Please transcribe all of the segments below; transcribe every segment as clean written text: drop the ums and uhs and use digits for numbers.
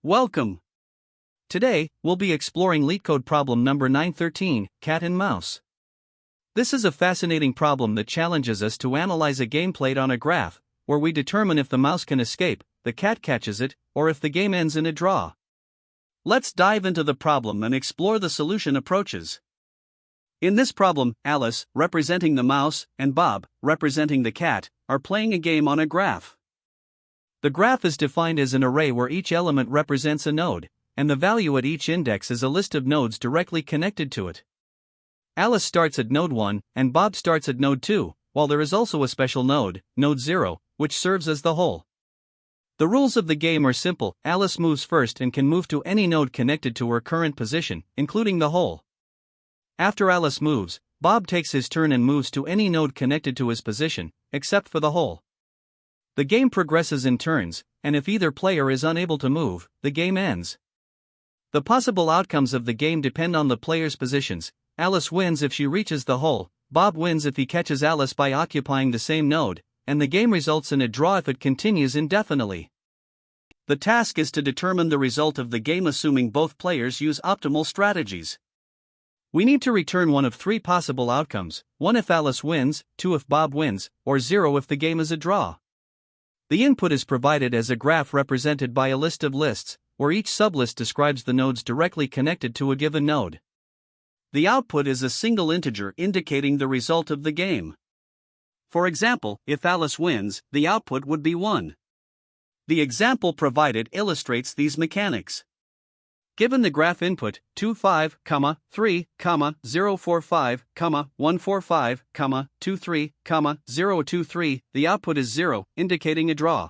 Welcome! Today, we'll be exploring LeetCode problem number 913, Cat and Mouse. This is a fascinating problem that challenges us to analyze a game played on a graph, where we determine if the mouse can escape, the cat catches it, or if the game ends in a draw. Let's dive into the problem and explore the solution approaches. In this problem, Alice, representing the mouse, and Bob, representing the cat, are playing a game on a graph. The graph is defined as an array where each element represents a node, and the value at each index is a list of nodes directly connected to it. Alice starts at node 1, and Bob starts at node 2, while there is also a special node, node 0, which serves as the hole. The rules of the game are simple. Alice moves first and can move to any node connected to her current position, including the hole. After Alice moves, Bob takes his turn and moves to any node connected to his position, except for the hole. The game progresses in turns, and if either player is unable to move, the game ends. The possible outcomes of the game depend on the player's positions. Alice wins if she reaches the hole, Bob wins if he catches Alice by occupying the same node, and the game results in a draw if it continues indefinitely. The task is to determine the result of the game assuming both players use optimal strategies. We need to return one of three possible outcomes: 1 if Alice wins, 2 if Bob wins, or 0 if the game is a draw. The input is provided as a graph represented by a list of lists, where each sublist describes the nodes directly connected to a given node. The output is a single integer indicating the result of the game. For example, if Alice wins, the output would be 1. The example provided illustrates these mechanics. Given the graph input 2 5, 3, 0 4 5, 1 4 5, 2 3, 0 2 3, the output is 0, indicating a draw.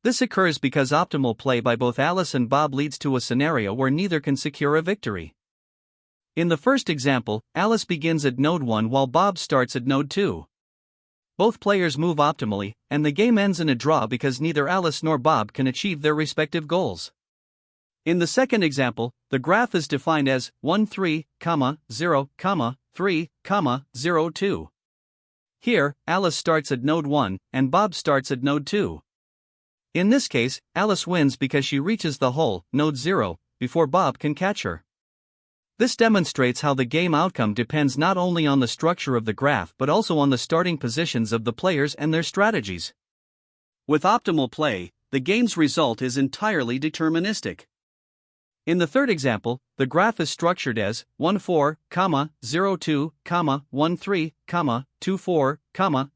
This occurs because optimal play by both Alice and Bob leads to a scenario where neither can secure a victory. In the first example, Alice begins at node 1 while Bob starts at node 2. Both players move optimally, and the game ends in a draw because neither Alice nor Bob can achieve their respective goals. In the second example, the graph is defined as 1 3, 0, 3, 0 2. Here, Alice starts at node 1, and Bob starts at node 2. In this case, Alice wins because she reaches the hole, node 0, before Bob can catch her. This demonstrates how the game outcome depends not only on the structure of the graph but also on the starting positions of the players and their strategies. With optimal play, the game's result is entirely deterministic. In the third example, the graph is structured as 1 4, 0 2, 1 3, 2 4,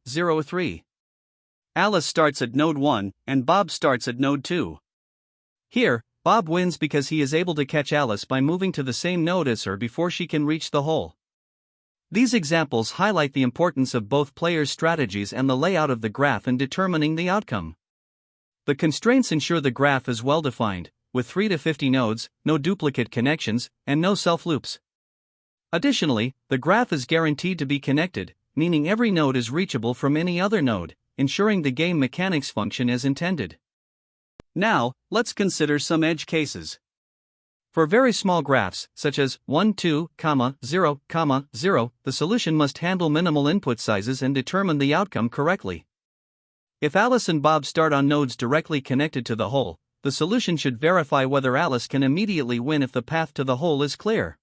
0 3. Alice starts at node 1, and Bob starts at node 2. Here, Bob wins because he is able to catch Alice by moving to the same node as her before she can reach the hole. These examples highlight the importance of both players' strategies and the layout of the graph in determining the outcome. The constraints ensure the graph is well defined, with 3 to 50 nodes, no duplicate connections, and no self-loops. Additionally, the graph is guaranteed to be connected, meaning every node is reachable from any other node, ensuring the game mechanics function as intended. Now, let's consider some edge cases. For very small graphs, such as 1 2, 0, 0, the solution must handle minimal input sizes and determine the outcome correctly. If Alice and Bob start on nodes directly connected to the hole, the solution should verify whether Alice can immediately win if the path to the hole is clear.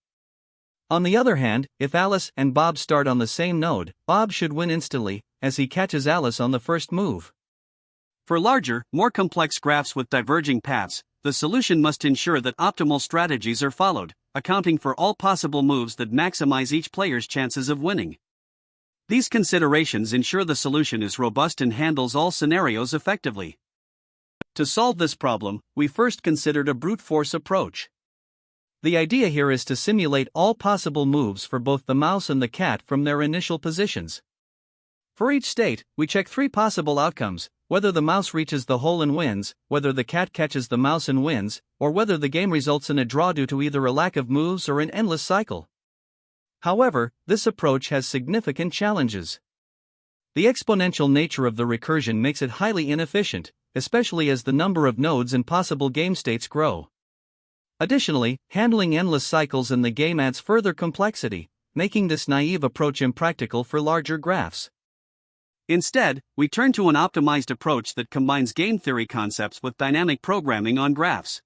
On the other hand, if Alice and Bob start on the same node, Bob should win instantly, as he catches Alice on the first move. For larger, more complex graphs with diverging paths, the solution must ensure that optimal strategies are followed, accounting for all possible moves that maximize each player's chances of winning. These considerations ensure the solution is robust and handles all scenarios effectively. To solve this problem, we first considered a brute force approach. The idea here is to simulate all possible moves for both the mouse and the cat from their initial positions. For each state, we check 3 possible outcomes: whether the mouse reaches the hole and wins, whether the cat catches the mouse and wins, or whether the game results in a draw due to either a lack of moves or an endless cycle. However, this approach has significant challenges. The exponential nature of the recursion makes it highly inefficient, especially as the number of nodes and possible game states grow. Additionally, handling endless cycles in the game adds further complexity, making this naive approach impractical for larger graphs. Instead, we turn to an optimized approach that combines game theory concepts with dynamic programming on graphs.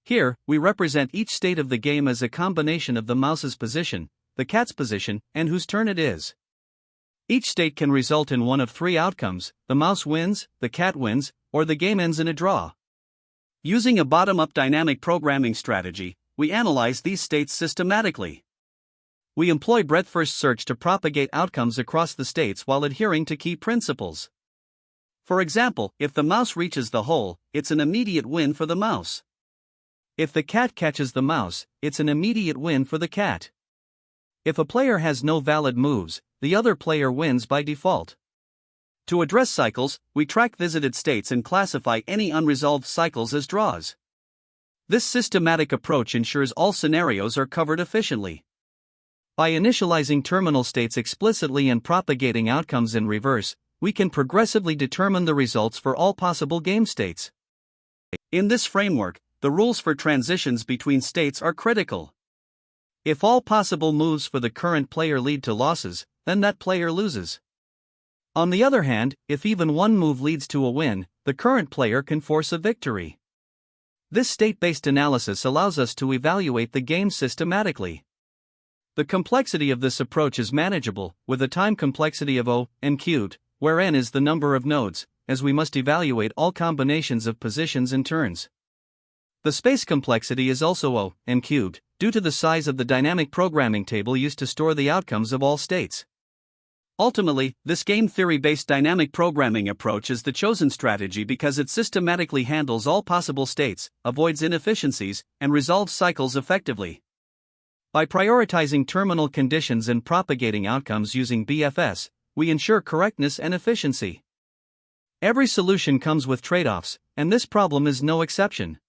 Here, we represent each state of the game as a combination of the mouse's position, the cat's position, and whose turn it is. Each state can result in one of three outcomes: the mouse wins, the cat wins, or the game ends in a draw. Using a bottom-up dynamic programming strategy, we analyze these states systematically. We employ breadth-first search to propagate outcomes across the states while adhering to key principles. For example, if the mouse reaches the hole, it's an immediate win for the mouse. If the cat catches the mouse, it's an immediate win for the cat. If a player has no valid moves, the other player wins by default. To address cycles, we track visited states and classify any unresolved cycles as draws. This systematic approach ensures all scenarios are covered efficiently. By initializing terminal states explicitly and propagating outcomes in reverse, we can progressively determine the results for all possible game states. In this framework, the rules for transitions between states are critical. If all possible moves for the current player lead to losses, then that player loses. On the other hand, if even one move leads to a win, the current player can force a victory. This state-based analysis allows us to evaluate the game systematically. The complexity of this approach is manageable, with a time complexity of O(n)(, where n is the number of nodes, as we must evaluate all combinations of positions and turns. The space complexity is also O(n)(, due to the size of the dynamic programming table used to store the outcomes of all states. Ultimately, this game theory-based dynamic programming approach is the chosen strategy because it systematically handles all possible states, avoids inefficiencies, and resolves cycles effectively. By prioritizing terminal conditions and propagating outcomes using BFS, we ensure correctness and efficiency. Every solution comes with trade-offs, and this problem is no exception.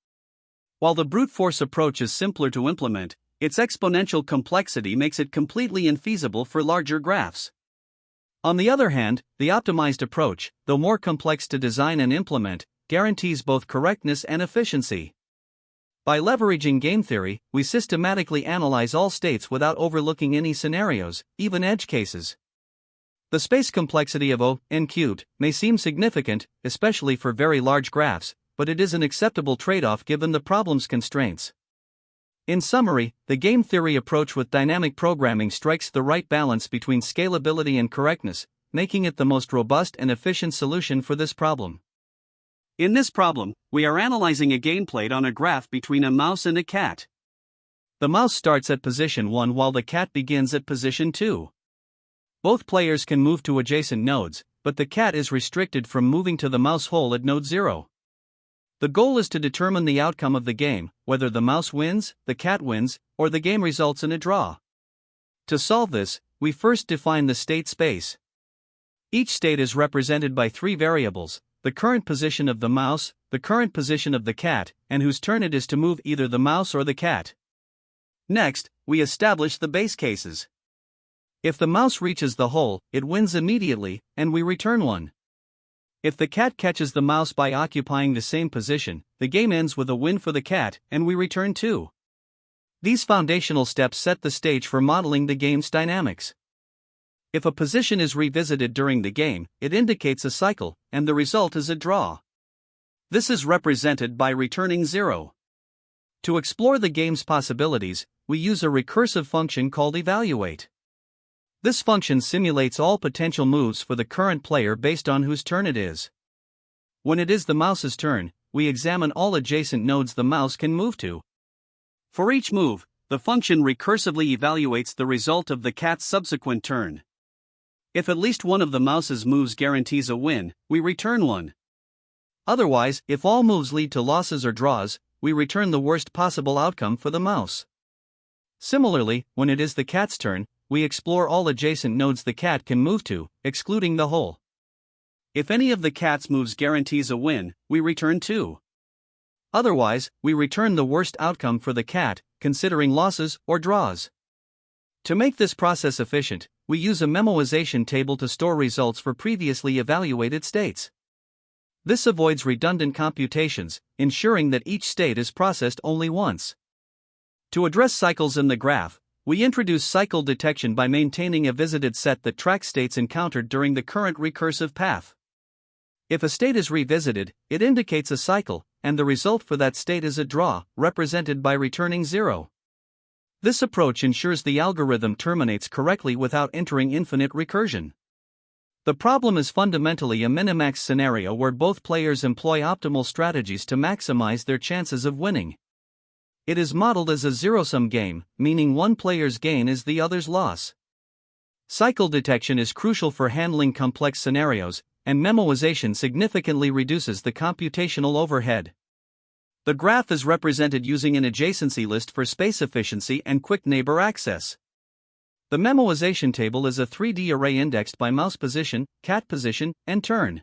While the brute force approach is simpler to implement, its exponential complexity makes it completely infeasible for larger graphs. On the other hand, the optimized approach, though more complex to design and implement, guarantees both correctness and efficiency. By leveraging game theory, we systematically analyze all states without overlooking any scenarios, even edge cases. The space complexity of O(n)(, may seem significant, especially for very large graphs, but it is an acceptable trade-off given the problem's constraints. In summary, the game theory approach with dynamic programming strikes the right balance between scalability and correctness, making it the most robust and efficient solution for this problem. In this problem, we are analyzing a game played on a graph between a mouse and a cat. The mouse starts at position 1 while the cat begins at position 2. Both players can move to adjacent nodes, but the cat is restricted from moving to the mouse hole at node 0. The goal is to determine the outcome of the game, whether the mouse wins, the cat wins, or the game results in a draw. To solve this, we first define the state space. Each state is represented by three variables: the current position of the mouse, the current position of the cat, and whose turn it is to move either the mouse or the cat. Next, we establish the base cases. If the mouse reaches the hole, it wins immediately, and we return 1. If the cat catches the mouse by occupying the same position, the game ends with a win for the cat, and we return 2. These foundational steps set the stage for modeling the game's dynamics. If a position is revisited during the game, it indicates a cycle, and the result is a draw. This is represented by returning 0. To explore the game's possibilities, we use a recursive function called evaluate. This function simulates all potential moves for the current player based on whose turn it is. When it is the mouse's turn, we examine all adjacent nodes the mouse can move to. For each move, the function recursively evaluates the result of the cat's subsequent turn. If at least one of the mouse's moves guarantees a win, we return 1. Otherwise, if all moves lead to losses or draws, we return the worst possible outcome for the mouse. Similarly, when it is the cat's turn, we explore all adjacent nodes the cat can move to, excluding the hole. If any of the cat's moves guarantees a win, we return 2. Otherwise, we return the worst outcome for the cat, considering losses or draws. To make this process efficient, we use a memoization table to store results for previously evaluated states. This avoids redundant computations, ensuring that each state is processed only once. To address cycles in the graph, we introduce cycle detection by maintaining a visited set that tracks states encountered during the current recursive path. If a state is revisited, it indicates a cycle, and the result for that state is a draw, represented by returning 0. This approach ensures the algorithm terminates correctly without entering infinite recursion. The problem is fundamentally a minimax scenario where both players employ optimal strategies to maximize their chances of winning. It is modeled as a zero-sum game, meaning one player's gain is the other's loss. Cycle detection is crucial for handling complex scenarios, and memoization significantly reduces the computational overhead. The graph is represented using an adjacency list for space efficiency and quick neighbor access. The memoization table is a 3D array indexed by mouse position, cat position, and turn.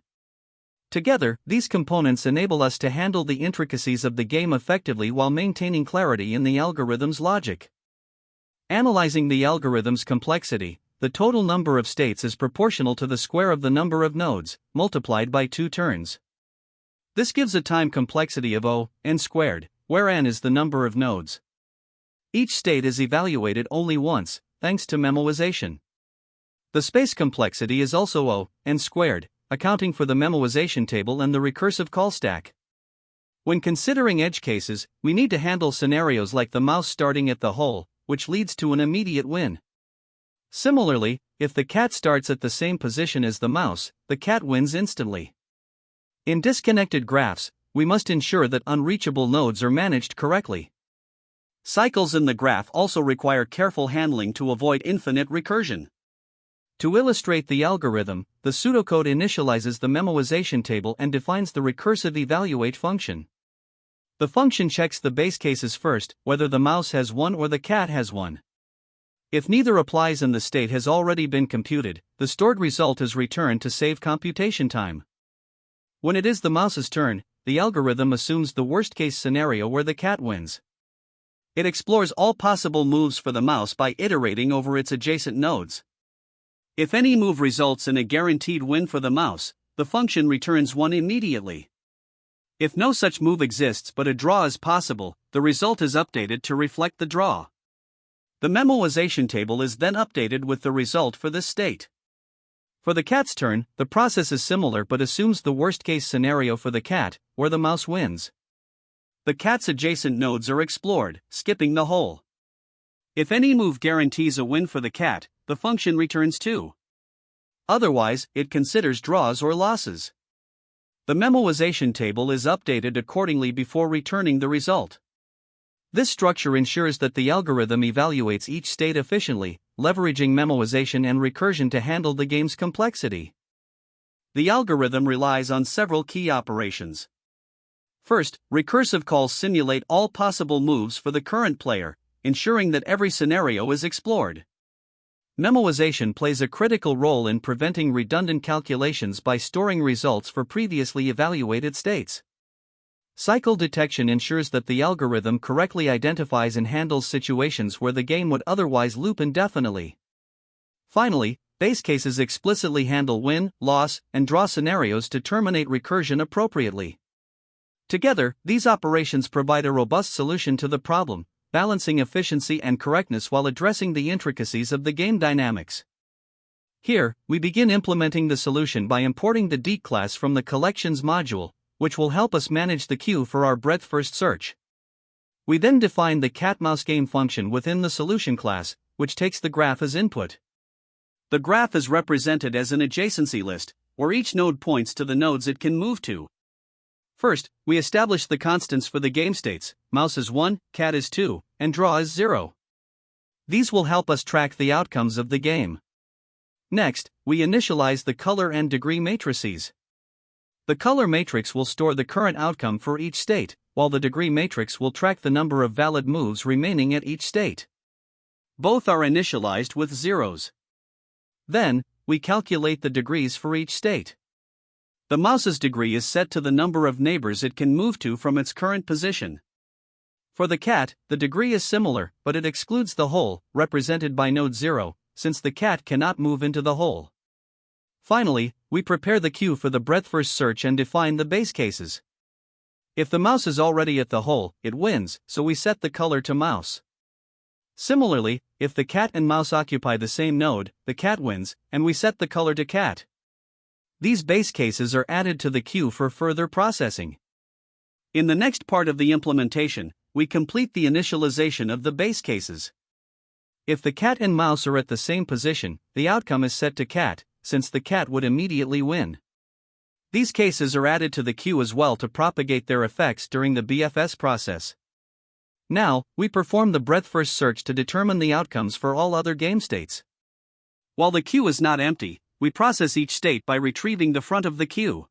Together, these components enable us to handle the intricacies of the game effectively while maintaining clarity in the algorithm's logic. Analyzing the algorithm's complexity, the total number of states is proportional to the square of the number of nodes, multiplied by 2 turns. This gives a time complexity of n squared, where n is the number of nodes. Each state is evaluated only once, thanks to memoization. The space complexity is also n squared, accounting for the memoization table and the recursive call stack. When considering edge cases, we need to handle scenarios like the mouse starting at the hole, which leads to an immediate win. Similarly, if the cat starts at the same position as the mouse, the cat wins instantly. In disconnected graphs, we must ensure that unreachable nodes are managed correctly. Cycles in the graph also require careful handling to avoid infinite recursion. To illustrate the algorithm, the pseudocode initializes the memoization table and defines the recursive evaluate function. The function checks the base cases first, whether the mouse has 1 or the cat has 1. If neither applies and the state has already been computed, the stored result is returned to save computation time. When it is the mouse's turn, the algorithm assumes the worst-case scenario where the cat wins. It explores all possible moves for the mouse by iterating over its adjacent nodes. If any move results in a guaranteed win for the mouse, the function returns 1 immediately. If no such move exists but a draw is possible, the result is updated to reflect the draw. The memoization table is then updated with the result for this state. For the cat's turn, the process is similar but assumes the worst-case scenario for the cat, where the mouse wins. The cat's adjacent nodes are explored, skipping the hole. If any move guarantees a win for the cat, the function returns 2. Otherwise, it considers draws or losses. The memoization table is updated accordingly before returning the result. This structure ensures that the algorithm evaluates each state efficiently, leveraging memoization and recursion to handle the game's complexity. The algorithm relies on several key operations. First, recursive calls simulate all possible moves for the current player, ensuring that every scenario is explored. Memoization plays a critical role in preventing redundant calculations by storing results for previously evaluated states. Cycle detection ensures that the algorithm correctly identifies and handles situations where the game would otherwise loop indefinitely. Finally, base cases explicitly handle win, loss, and draw scenarios to terminate recursion appropriately. Together, these operations provide a robust solution to the problem, balancing efficiency and correctness while addressing the intricacies of the game dynamics. Here, we begin implementing the solution by importing the DEET class from the collections module, which will help us manage the queue for our breadth-first search. We then define the cat-mouse-game function within the solution class, which takes the graph as input. The graph is represented as an adjacency list, where each node points to the nodes it can move to. First, we establish the constants for the game states: mouse is 1, cat is 2, and draw is 0. These will help us track the outcomes of the game. Next, we initialize the color and degree matrices. The color matrix will store the current outcome for each state, while the degree matrix will track the number of valid moves remaining at each state. Both are initialized with zeros. Then, we calculate the degrees for each state. The mouse's degree is set to the number of neighbors it can move to from its current position. For the cat, the degree is similar, but it excludes the hole, represented by node 0, since the cat cannot move into the hole. Finally, we prepare the queue for the breadth-first search and define the base cases. If the mouse is already at the hole, it wins, so we set the color to mouse. Similarly, if the cat and mouse occupy the same node, the cat wins, and we set the color to cat. These base cases are added to the queue for further processing. In the next part of the implementation, we complete the initialization of the base cases. If the cat and mouse are at the same position, the outcome is set to cat, since the cat would immediately win. These cases are added to the queue as well to propagate their effects during the BFS process. Now, we perform the breadth-first search to determine the outcomes for all other game states. While the queue is not empty, we process each state by retrieving the front of the queue.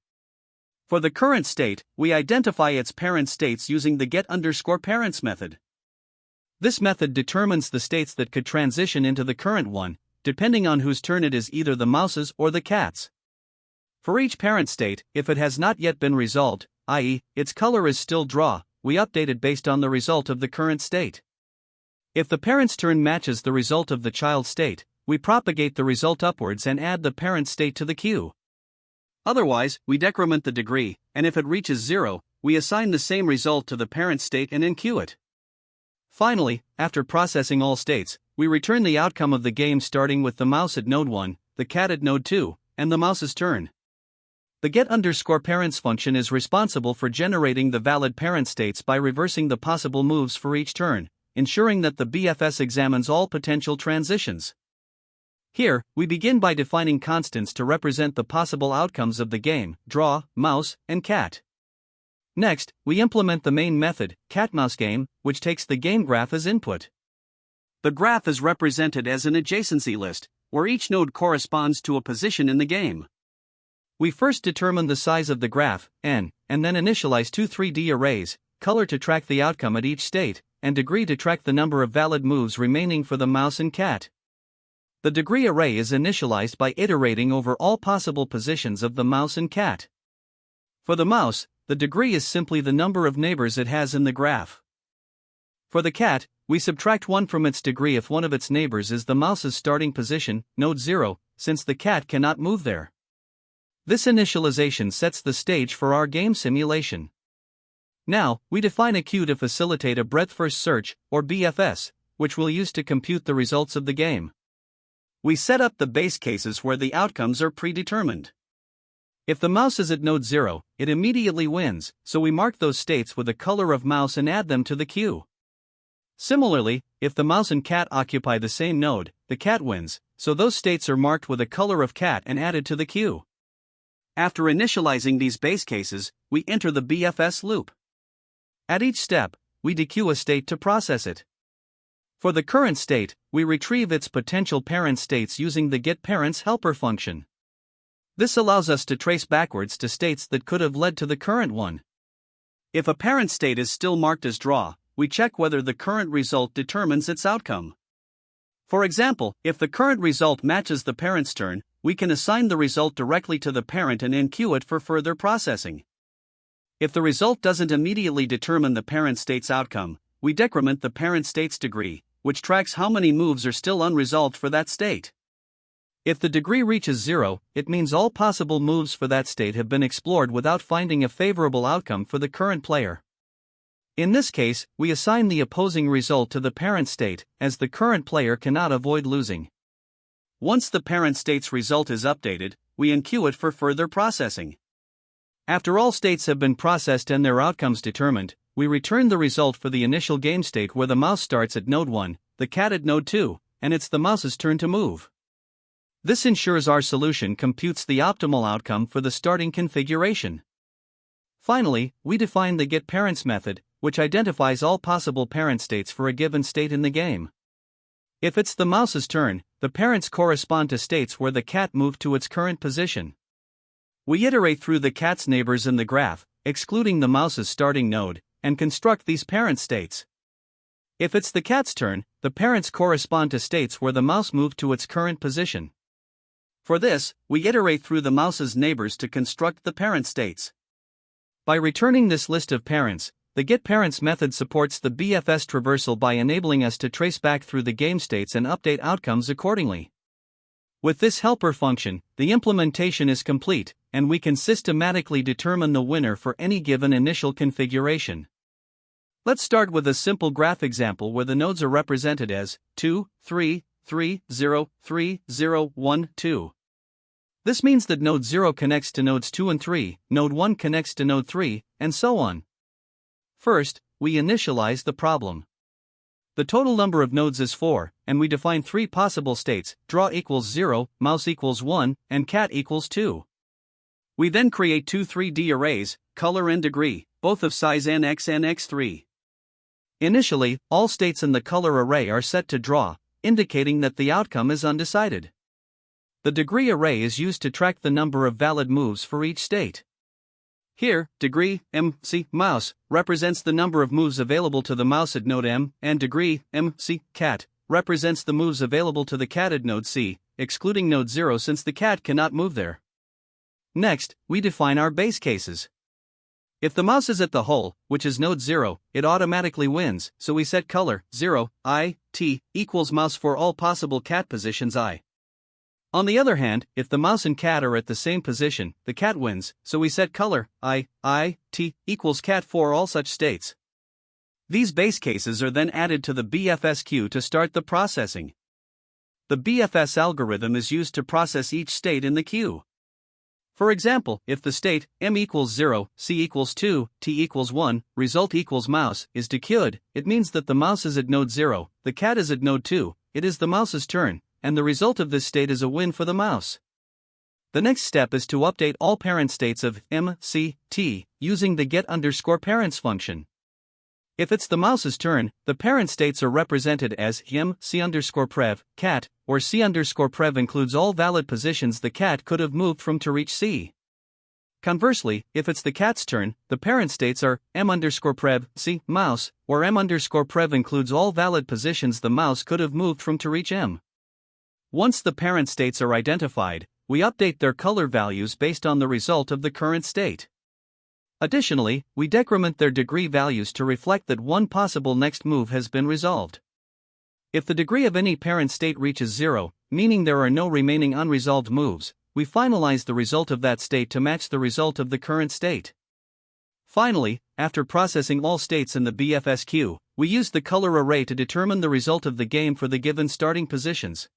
For the current state, we identify its parent states using the get_parents method. This method determines the states that could transition into the current one, depending on whose turn it is, either the mouse's or the cat's. For each parent state, if it has not yet been resolved, i.e., its color is still draw, we update it based on the result of the current state. If the parent's turn matches the result of the child state, we propagate the result upwards and add the parent state to the queue. Otherwise, we decrement the degree, and if it reaches 0, we assign the same result to the parent state and enqueue it. Finally, after processing all states, we return the outcome of the game starting with the mouse at node 1, the cat at node 2, and the mouse's turn. The get_parents function is responsible for generating the valid parent states by reversing the possible moves for each turn, ensuring that the BFS examines all potential transitions. Here, we begin by defining constants to represent the possible outcomes of the game: draw, mouse, and cat. Next, we implement the main method, cat-mouse-game, which takes the game graph as input. The graph is represented as an adjacency list, where each node corresponds to a position in the game. We first determine the size of the graph, n, and then initialize two 3D arrays, color to track the outcome at each state, and degree to track the number of valid moves remaining for the mouse and cat. The degree array is initialized by iterating over all possible positions of the mouse and cat. For the mouse, the degree is simply the number of neighbors it has in the graph. For the cat, we subtract 1 from its degree if one of its neighbors is the mouse's starting position, node 0, since the cat cannot move there. This initialization sets the stage for our game simulation. Now, we define a queue to facilitate a breadth-first search, or BFS, which we'll use to compute the results of the game. We set up the base cases where the outcomes are predetermined. If the mouse is at node 0, it immediately wins, so we mark those states with the color of mouse and add them to the queue. Similarly, if the mouse and cat occupy the same node, the cat wins, so those states are marked with the color of cat and added to the queue. After initializing these base cases, we enter the BFS loop. At each step, we dequeue a state to process it. For the current state, we retrieve its potential parent states using the getParents helper function. This allows us to trace backwards to states that could have led to the current one. If a parent state is still marked as draw, we check whether the current result determines its outcome. For example, if the current result matches the parent's turn, we can assign the result directly to the parent and enqueue it for further processing. If the result doesn't immediately determine the parent state's outcome, we decrement the parent state's degree, which tracks how many moves are still unresolved for that state. If the degree reaches 0, it means all possible moves for that state have been explored without finding a favorable outcome for the current player. In this case, we assign the opposing result to the parent state, as the current player cannot avoid losing. Once the parent state's result is updated, we enqueue it for further processing. After all states have been processed and their outcomes determined, we return the result for the initial game state where the mouse starts at node 1, the cat at node 2, and it's the mouse's turn to move. This ensures our solution computes the optimal outcome for the starting configuration. Finally, we define the getParents method, which identifies all possible parent states for a given state in the game. If it's the mouse's turn, the parents correspond to states where the cat moved to its current position. We iterate through the cat's neighbors in the graph, excluding the mouse's starting node, and construct these parent states. If it's the cat's turn, the parents correspond to states where the mouse moved to its current position. For this, we iterate through the mouse's neighbors to construct the parent states. By returning this list of parents, the getParents method supports the BFS traversal by enabling us to trace back through the game states and update outcomes accordingly. With this helper function, the implementation is complete, and we can systematically determine the winner for any given initial configuration. Let's start with a simple graph example where the nodes are represented as 2, 3, 3, 0, 3, 0, 1, 2. This means that node 0 connects to nodes 2 and 3, node 1 connects to node 3, and so on. First, we initialize the problem. The total number of nodes is 4, and we define 3 possible states: draw equals 0, mouse equals 1, and cat equals 2. We then create two 3D arrays, color and degree, both of size nx and x3. Initially, all states in the color array are set to draw, indicating that the outcome is undecided. The degree array is used to track the number of valid moves for each state. Here, degree MC mouse represents the number of moves available to the mouse at node M, and degree MC cat represents the moves available to the cat at node C, excluding node 0 since the cat cannot move there. Next, we define our base cases. If the mouse is at the hole, which is node 0, it automatically wins, so we set color 0, I, T equals mouse for all possible cat positions I. On the other hand, if the mouse and cat are at the same position, the cat wins, so we set color I, T equals cat for all such states. These base cases are then added to the BFS queue to start the processing. The BFS algorithm is used to process each state in the queue. For example, if the state M equals 0, C equals 2, T equals 1, result equals mouse is decode, it means that the mouse is at node 0, the cat is at node 2, it is the mouse's turn, and the result of this state is a win for the mouse. The next step is to update all parent states of M, C, T using the get_parents function. If it's the mouse's turn, the parent states are represented as M, C_prev, cat, or C_prev includes all valid positions the cat could have moved from to reach C. Conversely, if it's the cat's turn, the parent states are M_prev, C, mouse, or M_prev includes all valid positions the mouse could have moved from to reach M. Once the parent states are identified, we update their color values based on the result of the current state. Additionally, we decrement their degree values to reflect that one possible next move has been resolved. If the degree of any parent state reaches 0, meaning there are no remaining unresolved moves, we finalize the result of that state to match the result of the current state. Finally, after processing all states in the BFS queue, we use the color array to determine the result of the game for the given starting positions.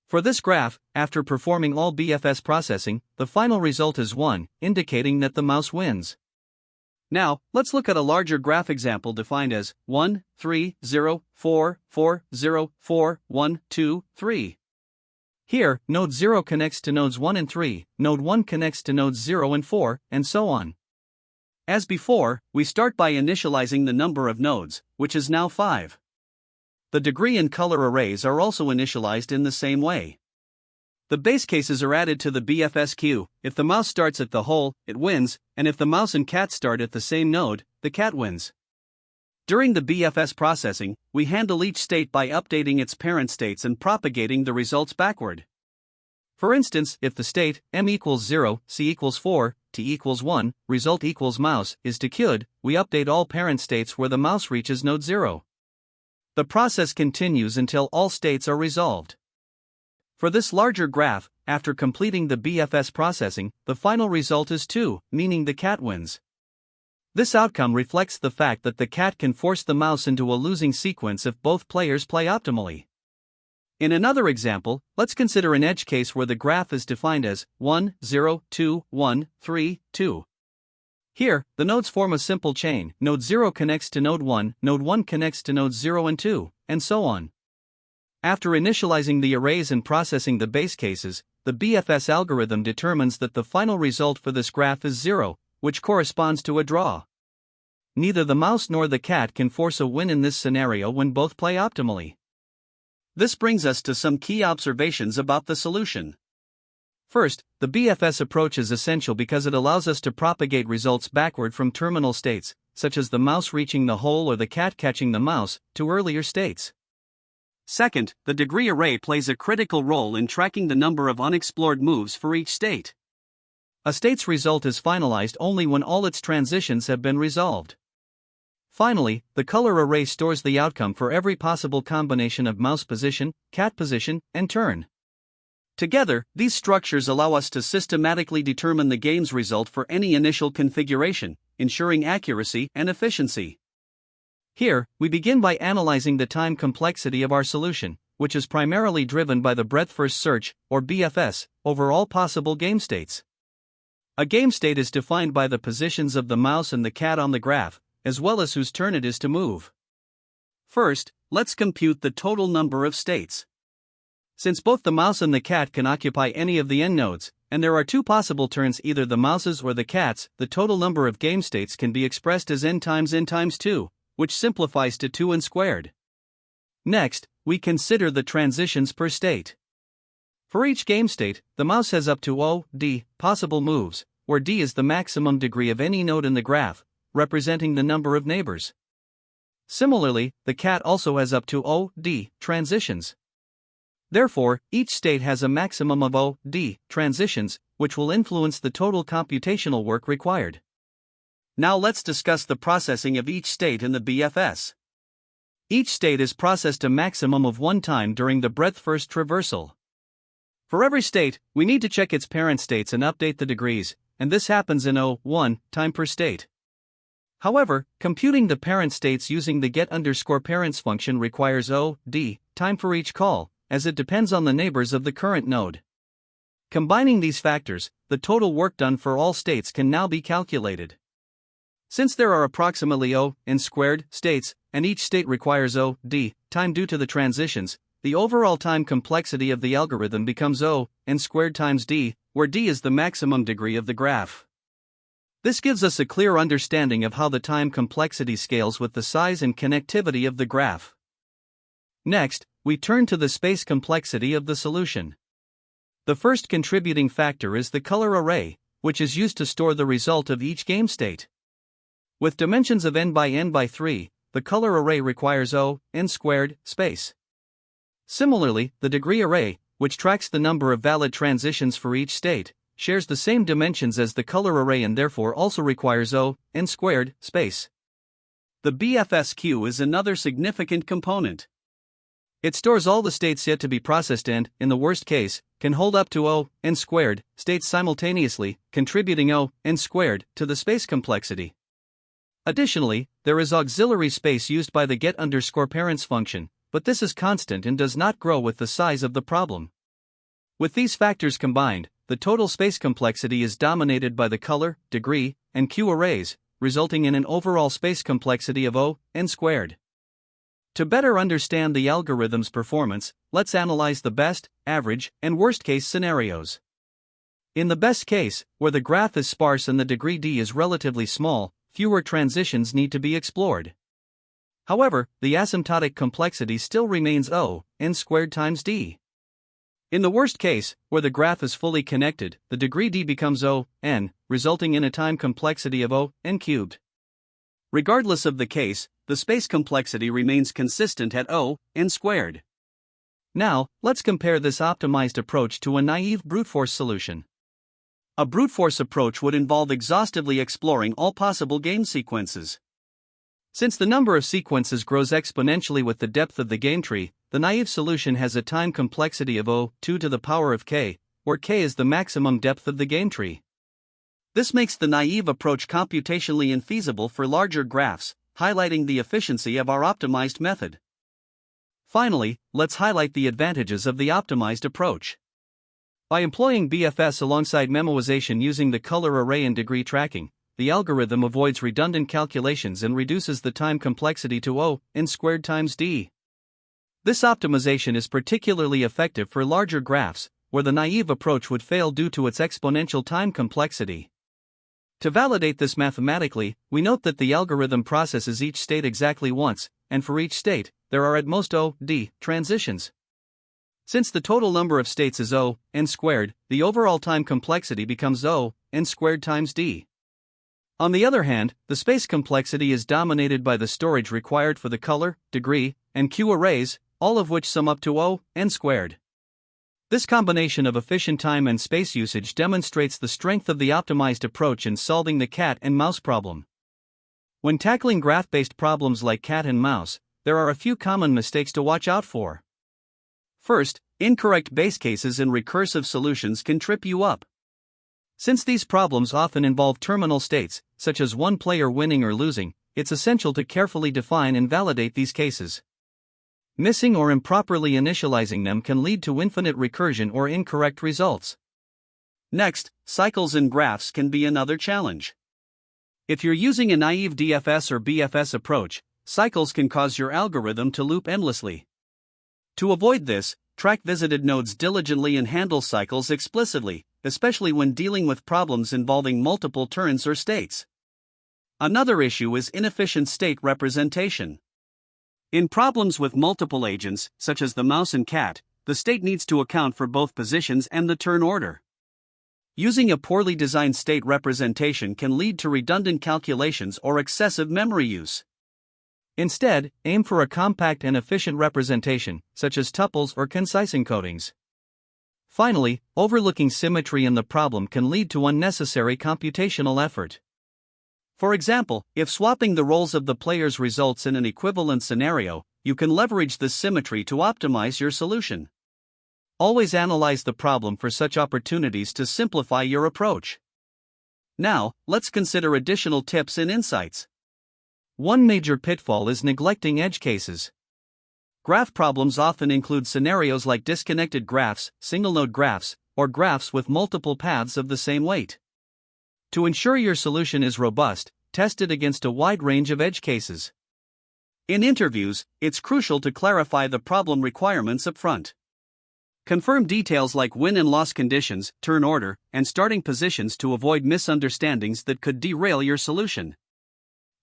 For this graph, after performing all BFS processing, the final result is 1, indicating that the mouse wins. Now, let's look at a larger graph example defined as 1, 3, 0, 4, 4, 0, 4, 1, 2, 3. Here, node 0 connects to nodes 1 and 3, node 1 connects to nodes 0 and 4, and so on. As before, we start by initializing the number of nodes, which is now 5. The degree and color arrays are also initialized in the same way. The base cases are added to the BFS queue. If the mouse starts at the hole, it wins, and if the mouse and cat start at the same node, the cat wins. During the BFS processing, we handle each state by updating its parent states and propagating the results backward. For instance, if the state M equals 0, C equals 4, T equals 1, result equals mouse is decode, we update all parent states where the mouse reaches node 0. The process continues until all states are resolved. For this larger graph, after completing the BFS processing, the final result is 2, meaning the cat wins. This outcome reflects the fact that the cat can force the mouse into a losing sequence if both players play optimally. In another example, let's consider an edge case where the graph is defined as 1, 0, 2, 1, 3, 2. Here, the nodes form a simple chain. Node 0 connects to node 1 connects to nodes 0 and 2, and so on. After initializing the arrays and processing the base cases, the BFS algorithm determines that the final result for this graph is 0, which corresponds to a draw. Neither the mouse nor the cat can force a win in this scenario when both play optimally. This brings us to some key observations about the solution. First, the BFS approach is essential because it allows us to propagate results backward from terminal states, such as the mouse reaching the hole or the cat catching the mouse, to earlier states. Second, the degree array plays a critical role in tracking the number of unexplored moves for each state. A state's result is finalized only when all its transitions have been resolved. Finally, the color array stores the outcome for every possible combination of mouse position, cat position, and turn. Together, these structures allow us to systematically determine the game's result for any initial configuration, ensuring accuracy and efficiency. Here, we begin by analyzing the time complexity of our solution, which is primarily driven by the breadth-first search, or BFS, over all possible game states. A game state is defined by the positions of the mouse and the cat on the graph, as well as whose turn it is to move. First, let's compute the total number of states. Since both the mouse and the cat can occupy any of the n nodes, and there are two possible turns, either the mouse's or the cat's, the total number of game states can be expressed as n times 2, which simplifies to 2n squared. Next, we consider the transitions per state. For each game state, the mouse has up to d possible moves, where d is the maximum degree of any node in the graph, representing the number of neighbors. Similarly, the cat also has up to d transitions. Therefore, each state has a maximum of d transitions, which will influence the total computational work required. Now let's discuss the processing of each state in the BFS. Each state is processed a maximum of 1 time during the breadth-first traversal. For every state, we need to check its parent states and update the degrees, and this happens in 1 time per state. However, computing the parent states using the get_parents function requires d time for each call, as it depends on the neighbors of the current node. Combining these factors, the total work done for all states can now be calculated. Since there are approximately n squared states, and each state requires d time due to the transitions, the overall time complexity of the algorithm becomes n squared times d, where d is the maximum degree of the graph. This gives us a clear understanding of how the time complexity scales with the size and connectivity of the graph. Next, we turn to the space complexity of the solution. The first contributing factor is the color array, which is used to store the result of each game state. With dimensions of n by 3, the color array requires n squared space. Similarly, the degree array, which tracks the number of valid transitions for each state, shares the same dimensions as the color array and therefore also requires n squared space. The BFS queue is another significant component. It stores all the states yet to be processed and, in the worst case, can hold up to n squared states simultaneously, contributing n squared to the space complexity. Additionally, there is auxiliary space used by the get_parents function, but this is constant and does not grow with the size of the problem. With these factors combined, the total space complexity is dominated by the color, degree, and queue arrays, resulting in an overall space complexity of n squared. To better understand the algorithm's performance, let's analyze the best, average, and worst-case scenarios. In the best case, where the graph is sparse and the degree d is relatively small, fewer transitions need to be explored. However, the asymptotic complexity still remains n squared times d. In the worst case, where the graph is fully connected, the degree d becomes n, resulting in a time complexity of n cubed. Regardless of the case, the space complexity remains consistent at n squared. Now, let's compare this optimized approach to a naive brute force solution. A brute force approach would involve exhaustively exploring all possible game sequences. Since the number of sequences grows exponentially with the depth of the game tree, the naive solution has a time complexity of 2 to the power of k, where k is the maximum depth of the game tree. This makes the naive approach computationally infeasible for larger graphs, highlighting the efficiency of our optimized method. Finally, let's highlight the advantages of the optimized approach. By employing BFS alongside memoization using the color array and degree tracking, the algorithm avoids redundant calculations and reduces the time complexity to n squared times d. This optimization is particularly effective for larger graphs, where the naive approach would fail due to its exponential time complexity. To validate this mathematically, we note that the algorithm processes each state exactly once, and for each state, there are at most d transitions. Since the total number of states is n squared, the overall time complexity becomes n squared times d. On the other hand, the space complexity is dominated by the storage required for the color, degree, and queue arrays, all of which sum up to n squared. This combination of efficient time and space usage demonstrates the strength of the optimized approach in solving the cat and mouse problem. When tackling graph-based problems like cat and mouse, there are a few common mistakes to watch out for. First, incorrect base cases in recursive solutions can trip you up. Since these problems often involve terminal states, such as one player winning or losing, it's essential to carefully define and validate these cases. Missing or improperly initializing them can lead to infinite recursion or incorrect results. Next, cycles in graphs can be another challenge. If you're using a naive DFS or BFS approach, cycles can cause your algorithm to loop endlessly. To avoid this, track visited nodes diligently and handle cycles explicitly, especially when dealing with problems involving multiple turns or states. Another issue is inefficient state representation. In problems with multiple agents, such as the mouse and cat, the state needs to account for both positions and the turn order. Using a poorly designed state representation can lead to redundant calculations or excessive memory use. Instead, aim for a compact and efficient representation, such as tuples or concise encodings. Finally, overlooking symmetry in the problem can lead to unnecessary computational effort. For example, if swapping the roles of the players results in an equivalent scenario, you can leverage this symmetry to optimize your solution. Always analyze the problem for such opportunities to simplify your approach. Now, let's consider additional tips and insights. One major pitfall is neglecting edge cases. Graph problems often include scenarios like disconnected graphs, single-node graphs, or graphs with multiple paths of the same weight. To ensure your solution is robust, test it against a wide range of edge cases. In interviews, it's crucial to clarify the problem requirements up front. Confirm details like win and loss conditions, turn order, and starting positions to avoid misunderstandings that could derail your solution.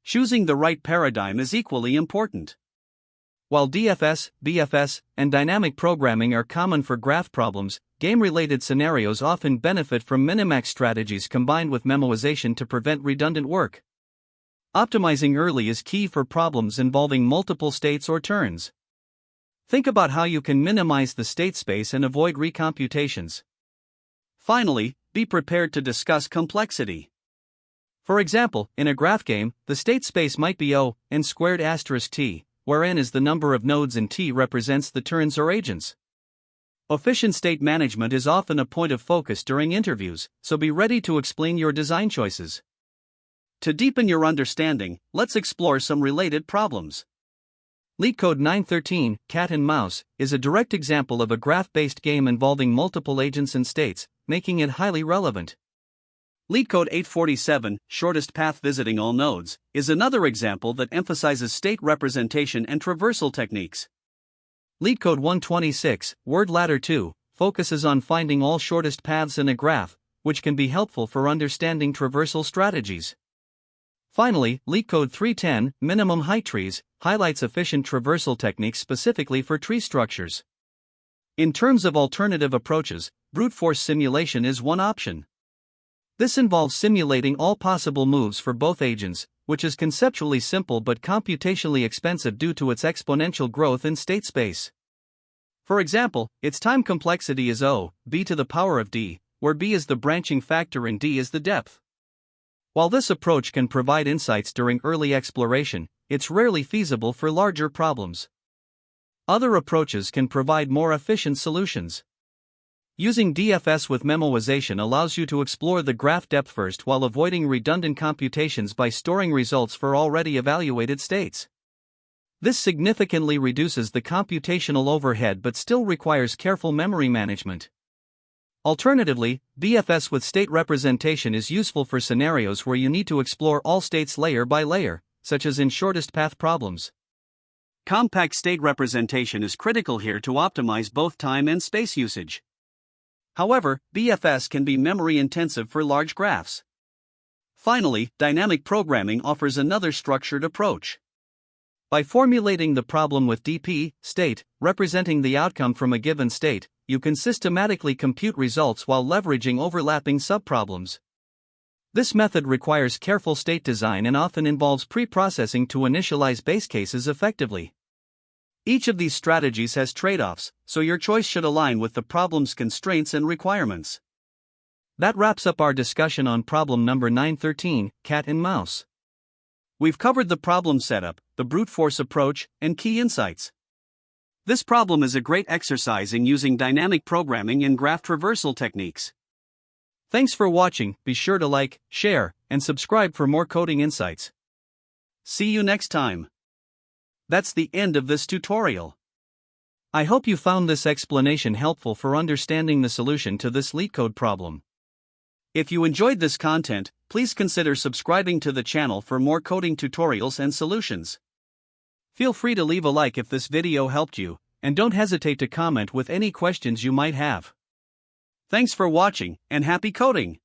Choosing the right paradigm is equally important. While DFS, BFS, and dynamic programming are common for graph problems, game-related scenarios often benefit from minimax strategies combined with memoization to prevent redundant work. Optimizing early is key for problems involving multiple states or turns. Think about how you can minimize the state space and avoid recomputations. Finally, be prepared to discuss complexity. For example, in a graph game, the state space might be O, n squared asterisk t, where n is the number of nodes and t represents the turns or agents. Efficient state management is often a point of focus during interviews, so be ready to explain your design choices. To deepen your understanding, let's explore some related problems. LeetCode 913, Cat and Mouse, is a direct example of a graph-based game involving multiple agents and states, making it highly relevant. LeetCode 847, Shortest Path Visiting All Nodes, is another example that emphasizes state representation and traversal techniques. LeetCode 126, Word Ladder 2, focuses on finding all shortest paths in a graph, which can be helpful for understanding traversal strategies. Finally, LeetCode 310, Minimum Height Trees, highlights efficient traversal techniques specifically for tree structures. In terms of alternative approaches, brute force simulation is one option. This involves simulating all possible moves for both agents, which is conceptually simple but computationally expensive due to its exponential growth in state space. For example, its time complexity is O, b to the power of d, where b is the branching factor and d is the depth. While this approach can provide insights during early exploration, it's rarely feasible for larger problems. Other approaches can provide more efficient solutions. Using DFS with memoization allows you to explore the graph depth first while avoiding redundant computations by storing results for already evaluated states. This significantly reduces the computational overhead but still requires careful memory management. Alternatively, DFS with state representation is useful for scenarios where you need to explore all states layer by layer, such as in shortest path problems. Compact state representation is critical here to optimize both time and space usage. However, BFS can be memory-intensive for large graphs. Finally, dynamic programming offers another structured approach. By formulating the problem with DP, state, representing the outcome from a given state, you can systematically compute results while leveraging overlapping subproblems. This method requires careful state design and often involves pre-processing to initialize base cases effectively. Each of these strategies has trade-offs, so your choice should align with the problem's constraints and requirements. That wraps up our discussion on problem number 913, Cat and Mouse. We've covered the problem setup, the brute force approach, and key insights. This problem is a great exercise in using dynamic programming and graph traversal techniques. Thanks for watching. Be sure to like, share, and subscribe for more coding insights. See you next time. That's the end of this tutorial. I hope you found this explanation helpful for understanding the solution to this LeetCode problem. If you enjoyed this content, please consider subscribing to the channel for more coding tutorials and solutions. Feel free to leave a like if this video helped you, and don't hesitate to comment with any questions you might have. Thanks for watching, and happy coding!